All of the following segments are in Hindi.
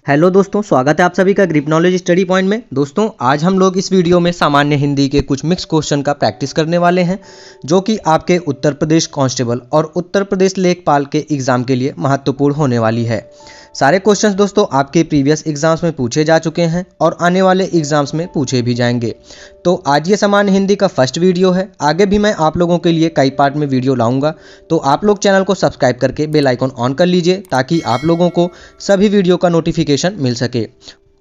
हेलो दोस्तों, स्वागत है आप सभी का ग्रिप नॉलेज स्टडी पॉइंट में। दोस्तों आज हम लोग इस वीडियो में सामान्य हिंदी के कुछ मिक्स क्वेश्चन का प्रैक्टिस करने वाले हैं जो कि आपके उत्तर प्रदेश कांस्टेबल और उत्तर प्रदेश लेखपाल के एग्ज़ाम के लिए महत्वपूर्ण होने वाली है। सारे क्वेश्चंस दोस्तों आपके प्रीवियस एग्जाम्स में पूछे जा चुके हैं और आने वाले एग्जाम्स में पूछे भी जाएंगे। तो आज ये सामान्य हिंदी का फर्स्ट वीडियो है। आगे भी मैं आप लोगों के लिए कई पार्ट में वीडियो लाऊंगा, तो आप लोग चैनल को सब्सक्राइब करके बेल आइकन ऑन कर लीजिए ताकि आप लोगों को सभी वीडियो का नोटिफिकेशन मिल सके।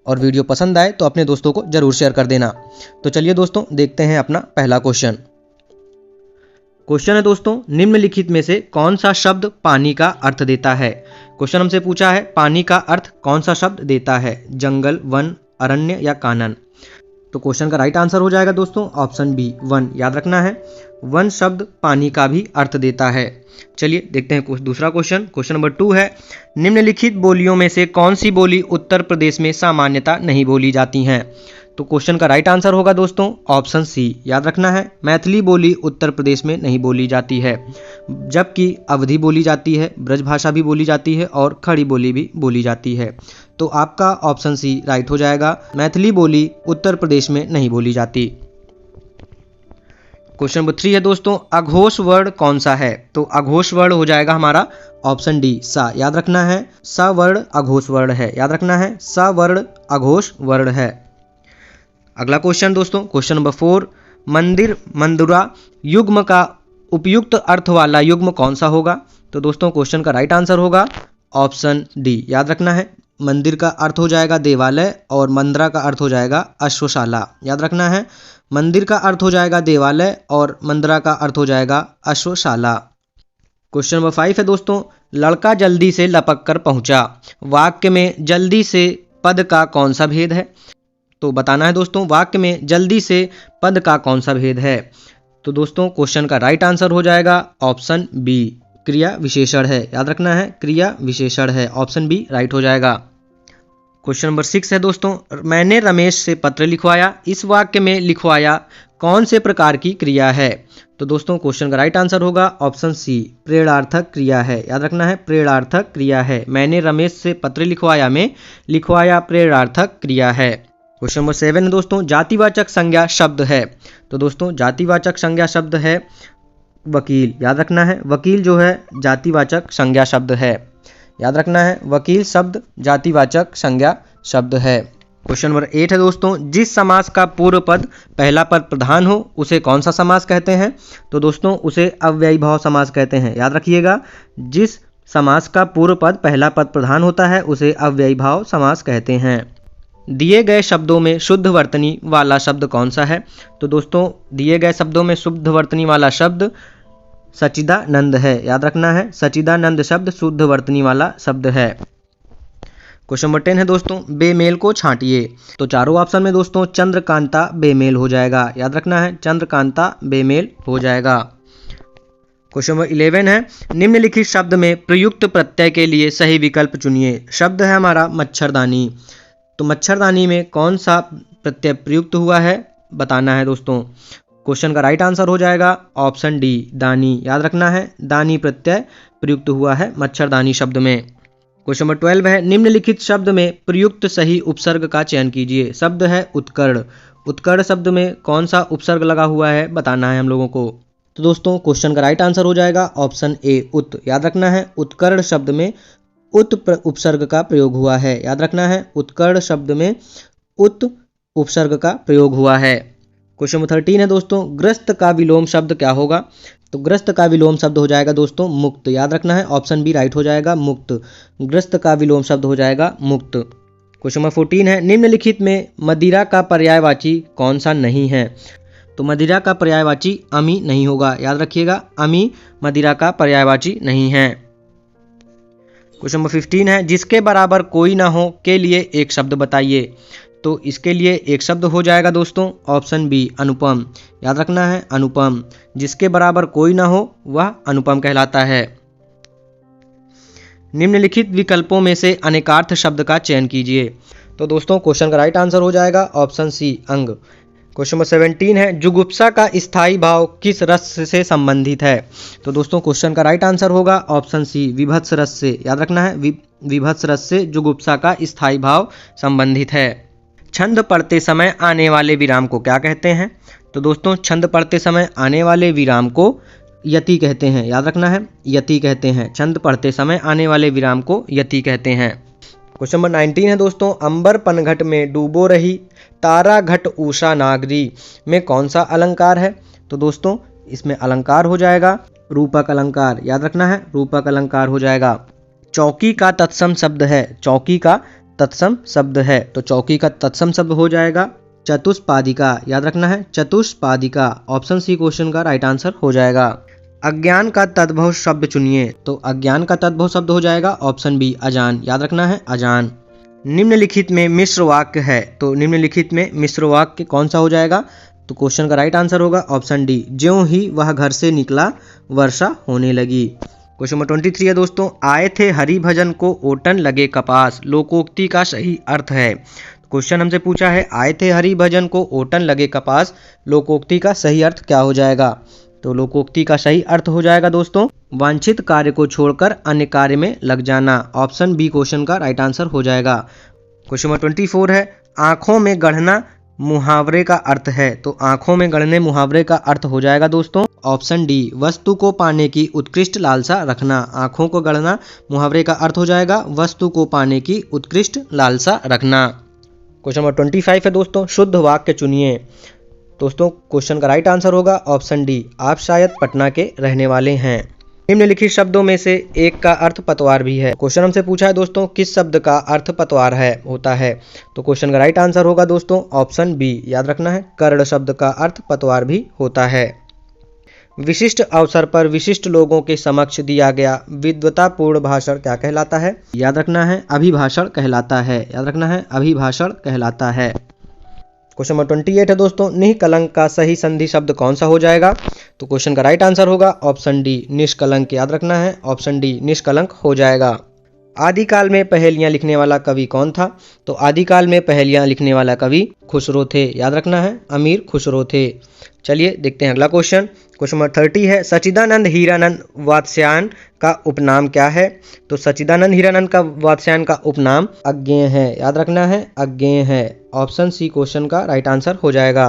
और वीडियो पसंद आए तो अपने दोस्तों को जरूर शेयर कर देना। तो चलिए दोस्तों देखते हैं अपना पहला क्वेश्चन। क्वेश्चन है दोस्तों, निम्नलिखित में से कौन सा शब्द पानी का अर्थ देता है। क्वेश्चन हमसे पूछा है पानी का अर्थ कौन सा शब्द देता है, जंगल, वन, अरण्य या कानन। तो क्वेश्चन का राइट आंसर हो जाएगा दोस्तों ऑप्शन बी, वन। याद रखना है, वन शब्द पानी का भी अर्थ देता है। चलिए देखते हैं दूसरा क्वेश्चन। क्वेश्चन नंबर 2 है, निम्नलिखित बोलियों में से कौन सी बोली उत्तर प्रदेश में सामान्यता नहीं बोली जाती हैं। तो क्वेश्चन का राइट आंसर होगा दोस्तों ऑप्शन सी। याद रखना है, मैथिली बोली उत्तर प्रदेश में नहीं बोली जाती है, जबकि अवधी बोली जाती है, ब्रजभाषा भी बोली जाती है और खड़ी बोली भी बोली जाती है। तो आपका ऑप्शन सी राइट हो जाएगा, मैथिली बोली उत्तर प्रदेश में नहीं बोली जाती। क्वेश्चन नंबर 3 है दोस्तों, अघोष वर्ण कौन सा है। तो अघोष वर्ण हो जाएगा हमारा ऑप्शन डी, सा। याद रखना है, सा वर्ण अघोष वर्ण है। याद रखना है, सा वर्ण अघोष वर्ण है। अगला क्वेश्चन दोस्तों, क्वेश्चन नंबर 4, मंदिर मंदुरा युग्म का उपयुक्त अर्थ वाला युग्म कौन सा होगा। तो दोस्तों क्वेश्चन का राइट आंसर होगा ऑप्शन डी। याद रखना है, मंदिर का अर्थ हो जाएगा देवालय और मंदरा का अर्थ हो जाएगा अश्वशाला। याद रखना है, मंदिर का अर्थ हो जाएगा देवालय और मंदरा का अर्थ हो जाएगा अश्वशाला। क्वेश्चन नंबर 5 है दोस्तों, लड़का जल्दी से लपक कर पहुंचा, वाक्य में जल्दी से पद का कौन सा भेद है। तो बताना है दोस्तों वाक्य में जल्दी से पद का कौन सा भेद है। तो दोस्तों क्वेश्चन का राइट आंसर हो जाएगा ऑप्शन बी, क्रिया विशेषण है। याद रखना है, क्रिया विशेषण है। ऑप्शन बी राइट हो जाएगा। क्वेश्चन नंबर 6 है दोस्तों, मैंने रमेश से पत्र लिखवाया, इस वाक्य में लिखवाया कौन से प्रकार की क्रिया है। तो दोस्तों क्वेश्चन का राइट आंसर होगा ऑप्शन सी, प्रेरणार्थक क्रिया है। याद रखना है, प्रेरणार्थक क्रिया है। मैंने रमेश से पत्र लिखवाया में लिखवाया प्रेरणार्थक क्रिया है। क्वेश्चन नंबर 7 है दोस्तों, जातिवाचक संज्ञा शब्द है। तो दोस्तों जातिवाचक संज्ञा शब्द है वकील। याद रखना है, वकील जो है जातिवाचक संज्ञा शब्द है। याद रखना है, वकील शब्द जातिवाचक संज्ञा शब्द है। क्वेश्चन नंबर 8 है दोस्तों, जिस समास का पूर्व पद पहला पद प्रधान हो उसे कौन सा समास कहते हैं। तो दोस्तों उसे अव्ययी भाव समास कहते हैं। याद रखिएगा, जिस समास का पूर्व पद पहला पद प्रधान होता है उसे अव्ययी भाव समास कहते हैं। दिए गए शब्दों में शुद्ध वर्तनी वाला शब्द कौन सा है। तो दोस्तों दिए गए शब्दों में शुद्ध वर्तनी वाला शब्द सच्चिदानंद है। याद रखना है, सच्चिदानंद शब्द शुद्ध वर्तनी वाला शब्द है। क्वेश्चन नंबर 10 है दोस्तों, बेमेल को छांटिए। तो चारों ऑप्शन में दोस्तों चंद्रकांता बेमेल हो जाएगा। याद रखना है, चंद्रकांता बेमेल हो जाएगा। क्वेश्चन नंबर 11 है, निम्नलिखित शब्द में प्रयुक्त प्रत्यय के लिए सही विकल्प चुनिए। शब्द है हमारा मच्छरदानी। तो मच्छरदानी में कौन सा प्रत्यय प्रयुक्त हुआ है बताना है दोस्तों। क्वेश्चन का राइट आंसर हो जाएगा ऑप्शन डी, दानी। याद रखना है, दानी प्रत्यय प्रयुक्त हुआ है मच्छरदानी शब्द में। क्वेश्चन नंबर 12 है, निम्नलिखित शब्द में प्रयुक्त सही उपसर्ग का चयन कीजिए। शब्द है उत्कर्ण। उत्कर्ण शब्द में कौन सा उपसर्ग लगा हुआ है बताना है हम लोगों को। तो दोस्तों क्वेश्चन का राइट आंसर हो जाएगा ऑप्शन ए, उत। याद रखना है, उत्कर्ण शब्द में उत उपसर्ग का प्रयोग हुआ है। याद रखना है, उत्कर्ण शब्द में उत उपसर्ग का प्रयोग हुआ है। क्वेश्चन नंबर 13 है दोस्तों, ग्रस्त का विलोम शब्द क्या होगा। तो ग्रस्त का विलोम शब्द हो जाएगा दोस्तों मुक्त। याद रखना है, ऑप्शन बी राइट हो जाएगा, मुक्त। ग्रस्त का विलोम शब्द हो जाएगा मुक्त। क्वेश्चन नंबर 14 है, निम्नलिखित में मदिरा का पर्यायवाची कौन सा नहीं है। तो मदिरा का पर्यायवाची अमी नहीं होगा। याद रखिएगा, अमी मदिरा का पर्यायवाची नहीं है। क्वेश्चन नंबर 15 है, जिसके बराबर कोई ना हो के लिए एक शब्द बताइए। तो इसके लिए एक शब्द हो जाएगा दोस्तों ऑप्शन बी, अनुपम। याद रखना है, अनुपम। जिसके बराबर कोई ना हो वह अनुपम कहलाता है। निम्नलिखित विकल्पों में से अनेकार्थ शब्द का चयन कीजिए। तो दोस्तों क्वेश्चन का राइट आंसर हो जाएगा ऑप्शन सी, अंग। क्वेश्चन नंबर 17 है, जुगुप्सा का स्थायी भाव किस रस से संबंधित है? तो दोस्तों क्वेश्चन का राइट आंसर होगा ऑप्शन सी, विभत्स रस से। याद रखना है, विभत्स रस से जुगुप्सा का स्थायी भाव संबंधित है। छंद पढ़ते समय आने वाले विराम को क्या कहते हैं? तो दोस्तों छंद पढ़ते समय आने वाले विराम को यति कहते हैं। याद रखना है, यति कहते हैं। छंद पढ़ते समय आने वाले विराम को यति कहते हैं। क्वेश्चन नंबर 19 है दोस्तों, अंबर पनघट में डूबो रही तारा घट उषा नागरी में कौन सा अलंकार है? तो दोस्तों इसमें अलंकार हो जाएगा रूपक अलंकार। याद रखना है, रूपक अलंकार हो जाएगा। चौकी का तत्सम शब्द है, चौकी का तत्सम शब्द है, तो चौकी का तत्सम शब्द हो जाएगा चतुष्पादिका। याद रखना है, चतुष्पादिका। ऑप्शन सी क्वेश्चन का राइट आंसर हो जाएगा। अज्ञान का तद्भव शब्द चुनिए, तो अज्ञान का तद्भव शब्द हो जाएगा ऑप्शन बी, अजान। याद रखना है, अजान। निम्नलिखित में मिश्र वाक्य है, तो निम्नलिखित में मिश्र वाक्य कौन सा हो जाएगा? तो क्वेश्चन का राइट आंसर होगा ऑप्शन डी, ज्यों ही वह घर से निकला वर्षा होने लगी। क्वेश्चन नंबर 23 है दोस्तों, आए थे हरि भजन को ओटन लगे कपास, लोकोक्ति का सही अर्थ है। क्वेश्चन हमसे पूछा है, आए थे हरि भजन को ओटन लगे कपास, लोकोक्ति का सही अर्थ क्या हो जाएगा? तो लोकोक्ति का सही अर्थ हो जाएगा दोस्तों, वांछित कार्य को छोड़कर अन्य कार्य में लग जाना। ऑप्शन बी क्वेश्चन का राइट आंसर हो जाएगा। क्वेश्चन नंबर 24 है, आंखों में गढ़ना मुहावरे का अर्थ है, तो आंखों में गढ़ने मुहावरे का अर्थ हो जाएगा दोस्तों ऑप्शन डी, वस्तु को पाने की उत्कृष्ट लालसा रखना। आंखों को गढ़ना मुहावरे का अर्थ हो जाएगा वस्तु को पाने की उत्कृष्ट लालसा रखना। क्वेश्चन नंबर 25 है दोस्तों, शुद्ध वाक्य चुनिए। दोस्तों क्वेश्चन का राइट आंसर होगा ऑप्शन डी, आप शायद पटना के रहने वाले हैं। निम्नलिखित शब्दों में से एक का अर्थ पतवार भी है। क्वेश्चन हमसे पूछा है दोस्तों, किस शब्द का अर्थ पतवार है होता है? तो क्वेश्चन का राइट आंसर होगा दोस्तों ऑप्शन बी। याद रखना है, कर्ण शब्द का अर्थ पतवार भी होता है। विशिष्ट अवसर पर विशिष्ट लोगों के समक्ष दिया गया विद्वतापूर्ण भाषण क्या कहलाता है? याद रखना है, अभिभाषण कहलाता है। याद रखना है, अभिभाषण कहलाता है। क्वेश्चन नंबर 28 है दोस्तों, निष्कलंक का सही संधि शब्द कौन सा हो जाएगा? तो क्वेश्चन का राइट आंसर होगा ऑप्शन डी, निष्कलंक। याद रखना है, ऑप्शन डी निष्कलंक हो जाएगा। आदिकाल में पहेलियां लिखने वाला कवि कौन था? तो आदिकाल में पहेलियां लिखने वाला कवि खुसरो थे। याद रखना है, अमीर खुसरो थे। चलिए देखते हैं अगला क्वेश्चन। क्वेश्चन नंबर 30 है, सच्चिदानंद हीरानंद वात्स्यायन का उपनाम क्या है? तो सच्चिदानंद हीरानंद का वात्स्यायन का उपनाम अज्ञेय है। याद रखना है, अज्ञेय है। ऑप्शन सी क्वेश्चन का राइट आंसर हो जाएगा।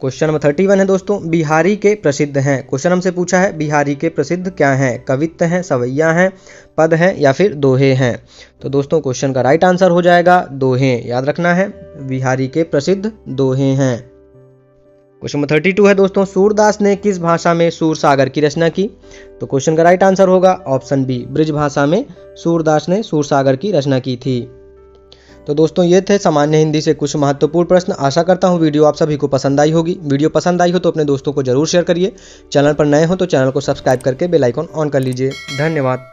क्वेश्चन नंबर 31 है दोस्तों, बिहारी के प्रसिद्ध हैं। क्वेश्चन हमसे पूछा है, बिहारी के प्रसिद्ध क्या हैं? कवित्त हैं, सवैया हैं, पद हैं या फिर दोहे हैं? तो दोस्तों क्वेश्चन का राइट आंसर हो जाएगा दोहे। याद रखना है, बिहारी के प्रसिद्ध दोहे हैं। क्वेश्चन नंबर 32 है दोस्तों, सूरदास ने किस भाषा में सूरसागर की रचना की? तो क्वेश्चन का राइट आंसर होगा ऑप्शन बी, ब्रिज भाषा में सूरदास ने सूरसागर की रचना की थी। तो दोस्तों ये थे सामान्य हिंदी से कुछ महत्वपूर्ण प्रश्न। आशा करता हूँ वीडियो आप सभी को पसंद आई होगी। वीडियो पसंद आई हो तो अपने दोस्तों को जरूर शेयर करिए। चैनल पर नए हो तो चैनल को सब्सक्राइब करके बेल आइकन ऑन कर लीजिए। धन्यवाद।